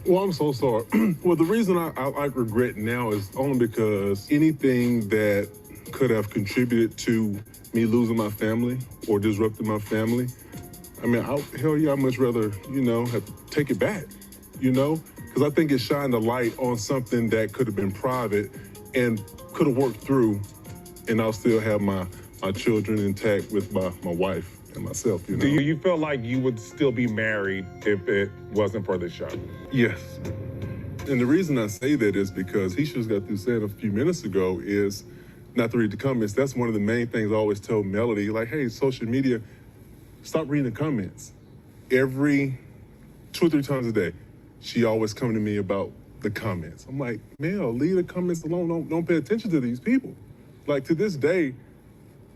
Well, I'm so sorry. Well, the reason I regret now is only because anything that could have contributed to me losing my family or disrupting my family, I mean, hell yeah, I'd much rather, have to take it back, Because I think it shined a light on something that could have been private and could have worked through, and I'll still have my children intact with my wife and myself, Do you feel like you would still be married if it wasn't for the show? Yes. And the reason I say that is because he just got through saying a few minutes ago is, not to read the comments, that's one of the main things I always tell Melody, like, hey, social media, stop reading the comments. Every 2 or 3 times a day, she always coming to me about the comments. I'm like, Mel, leave the comments alone. Don't pay attention to these people. Like, to this day,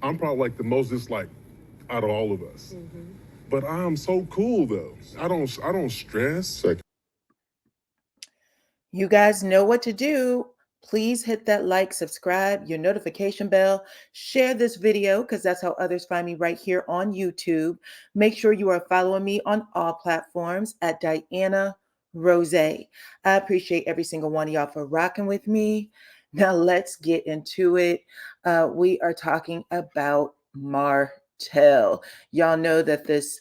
I'm probably like the most disliked out of all of us. Mm-hmm. But I'm so cool though. I don't stress. You guys know what to do. Please hit that like, subscribe, your notification bell, share this video because that's how others find me right here on YouTube. Make sure you are following me on all platforms at DYANAROZAY. I appreciate every single one of y'all for rocking with me. Now let's get into it. We are talking about Martell. Y'all know that this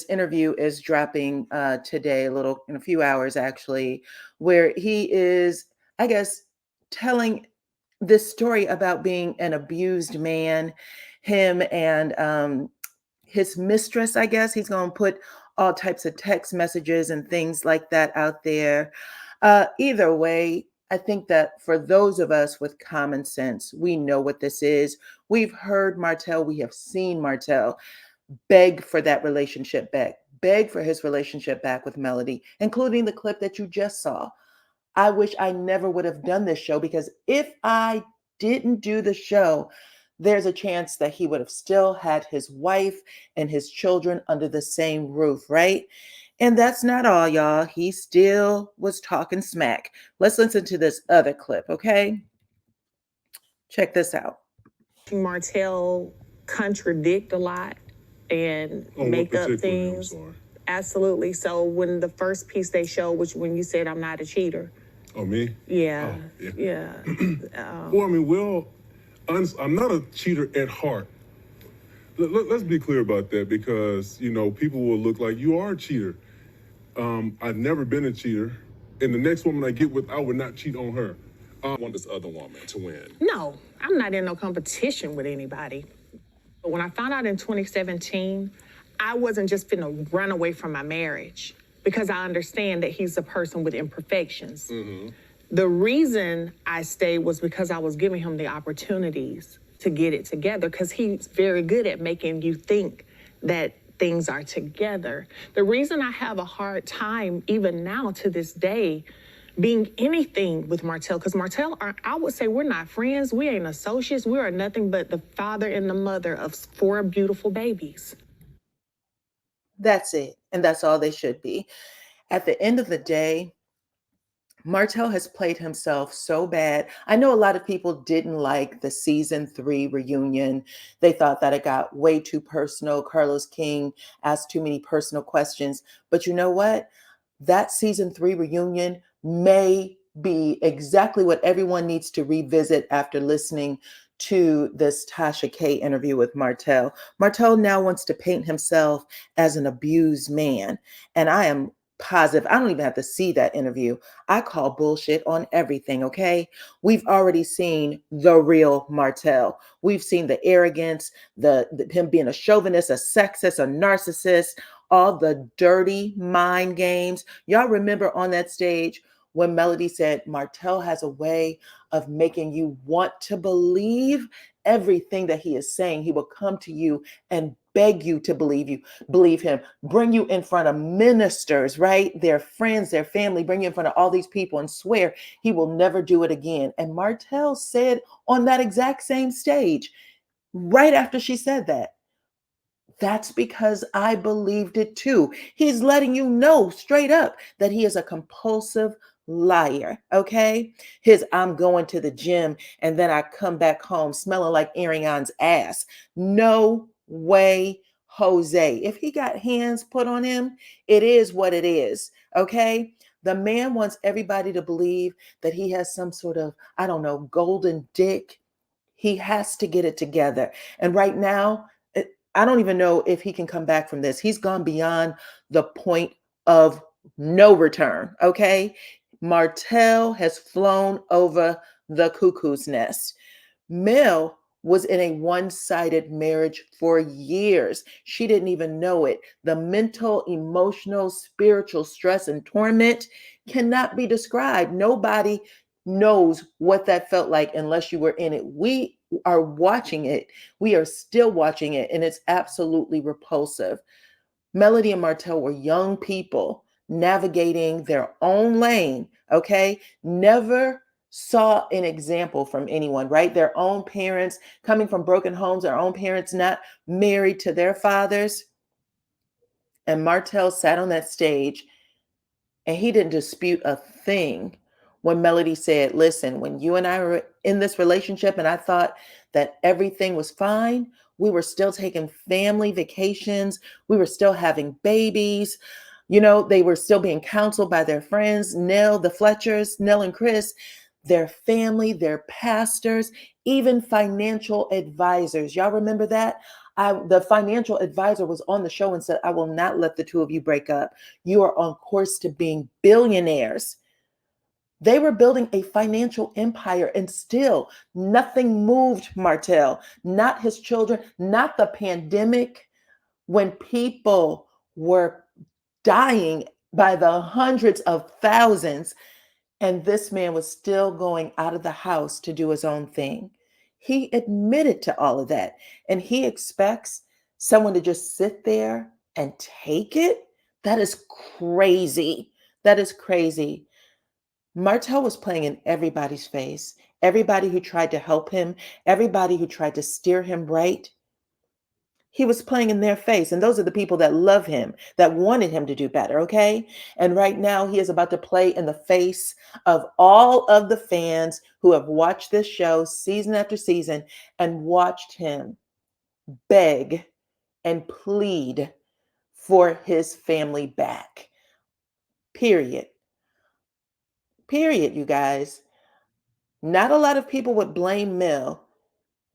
interview is dropping today, in a few hours actually, where he is, I guess, telling this story about being an abused man, him and his mistress, I guess. He's going to put all types of text messages and things like that out there. Either way, I think that for those of us with common sense, we know what this is. We've heard Martell, we have seen Martell beg for that relationship back, beg for his relationship back with Melody, including the clip that you just saw. I wish I never would have done this show, because if I didn't do the show, there's a chance that he would have still had his wife and his children under the same roof, right? And that's not all, y'all. He still was talking smack. Let's listen to this other clip, okay? Check this out. Martell contradict a lot and make up things. Absolutely. So when the first piece they showed, which when you said I'm not a cheater. Oh, me? Yeah. Oh, yeah. Well, I'm not a cheater at heart. Let's be clear about that, because, people will look like you are a cheater. I've never been a cheater. And the next woman I get with, I would not cheat on her. I want this other woman to win. No, I'm not in no competition with anybody. But when I found out in 2017, I wasn't just finna run away from my marriage, because I understand that he's a person with imperfections. Mm-hmm. The reason I stayed was because I was giving him the opportunities to get it together, because he's very good at making you think that things are together. The reason I have a hard time, even now to this day, being anything with Martell, because Martell, I would say we're not friends, we ain't associates, we are nothing but the father and the mother of 4 beautiful babies. That's it. And that's all they should be. At the end of the day, Martell has played himself so bad. I know a lot of people didn't like the season 3 reunion. They thought that it got way too personal. Carlos King asked too many personal questions. But you know what? That season 3 reunion may be exactly what everyone needs to revisit after listening to this Tasha K interview with Martell. Martell now wants to paint himself as an abused man. And I am positive. I don't even have to see that interview. I call bullshit on everything, okay? We've already seen the real Martell. We've seen the arrogance, him being a chauvinist, a sexist, a narcissist, all the dirty mind games. Y'all remember on that stage when Melody said, Martell has a way of making you want to believe everything that he is saying. He will come to you and beg you to believe him, bring you in front of ministers, right? Their friends, their family, bring you in front of all these people and swear he will never do it again. And Martell said on that exact same stage, right after she said that, that's because I believed it too. He's letting you know straight up that he is a compulsive liar, okay? I'm going to the gym and then I come back home smelling like Ariane's ass. No way, Jose. If he got hands put on him, it is what it is. Okay. The man wants everybody to believe that he has some sort of, I don't know, golden dick. He has to get it together. And right now, I don't even know if he can come back from this. He's gone beyond the point of no return. Okay. Martell has flown over the cuckoo's nest. Mel was in a one-sided marriage for years. She didn't even know it. The mental, emotional, spiritual stress and torment cannot be described. Nobody knows what that felt like unless you were in it. We are watching it. We are still watching it, and it's absolutely repulsive. Melody and Martell were young people navigating their own lane, okay? Never saw an example from anyone, right? Their own parents coming from broken homes, their own parents not married to their fathers. And Martell sat on that stage and he didn't dispute a thing when Melody said, listen, when you and I were in this relationship and I thought that everything was fine, we were still taking family vacations. We were still having babies. You know, they were still being counseled by their friends, Nell, the Fletchers, Nell and Chris, their family, their pastors, even financial advisors. Y'all remember that? The financial advisor was on the show and said, I will not let the two of you break up. You are on course to being billionaires. They were building a financial empire and still nothing moved Martell, not his children, not the pandemic, when people were dying by the hundreds of thousands. And this man was still going out of the house to do his own thing. He admitted to all of that. And he expects someone to just sit there and take it? That is crazy. That is crazy. Martell was playing in everybody's face. Everybody who tried to help him, everybody who tried to steer him right. He was playing in their face. And those are the people that love him, that wanted him to do better, okay? And right now, he is about to play in the face of all of the fans who have watched this show season after season and watched him beg and plead for his family back. Period. Period, you guys. Not a lot of people would blame Mel.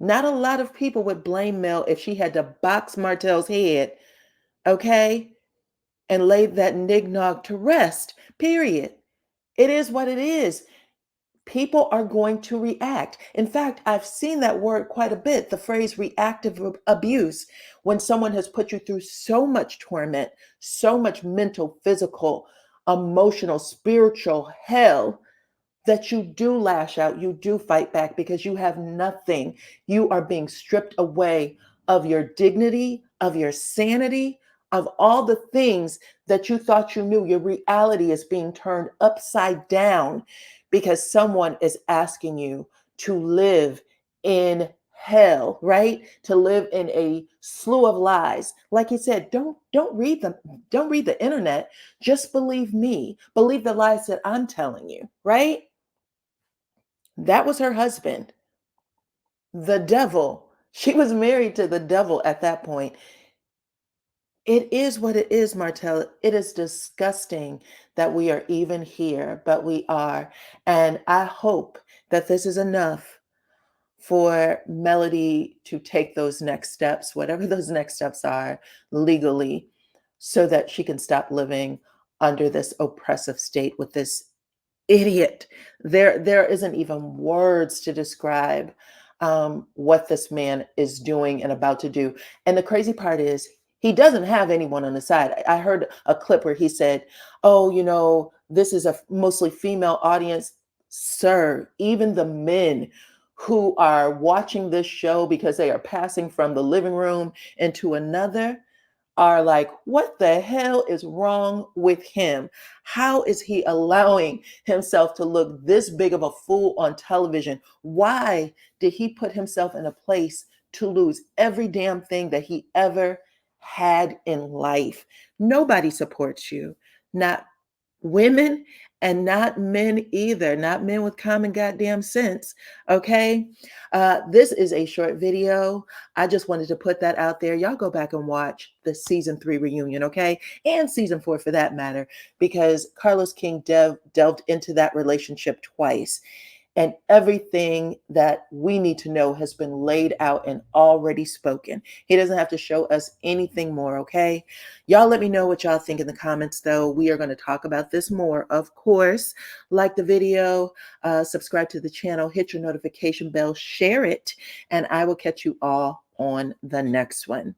Not a lot of people would blame Mel if she had to box Martell's head, okay? And lay that nignog to rest, period. It is what it is. People are going to react. In fact, I've seen that word quite a bit, the phrase reactive abuse, when someone has put you through so much torment, so much mental, physical, emotional, spiritual hell that you do lash out, you do fight back because you have nothing. You are being stripped away of your dignity, of your sanity, of all the things that you thought you knew. Your reality is being turned upside down because someone is asking you to live in hell, right? To live in a slew of lies. Like he said, don't read them, don't read the internet. Just believe me. Believe the lies that I'm telling you, right? That was her husband, the devil. She was married to the devil at that point. It is what it is, Martell. It is disgusting that we are even here, but we are. And I hope that this is enough for Melody to take those next steps, whatever those next steps are legally, so that she can stop living under this oppressive state with this idiot. There isn't even words to describe what this man is doing and about to do. And the crazy part is he doesn't have anyone on the side. I heard a clip where he said, oh, you know, this is a mostly female audience. Sir, even the men who are watching this show because they are passing from the living room into another are like, what the hell is wrong with him? How is he allowing himself to look this big of a fool on television? Why did he put himself in a place to lose every damn thing that he ever had in life? Nobody supports you. Not women and not men either, not men with common goddamn sense. Okay. This is a short video. I just wanted to put that out there. Y'all go back and watch the season 3 reunion, okay? And season 4 for that matter, because Carlos King delved into that relationship twice. And everything that we need to know has been laid out and already spoken. He doesn't have to show us anything more, okay? Y'all let me know what y'all think in the comments, though. We are going to talk about this more, of course. Like the video, subscribe to the channel, hit your notification bell, share it, and I will catch you all on the next one.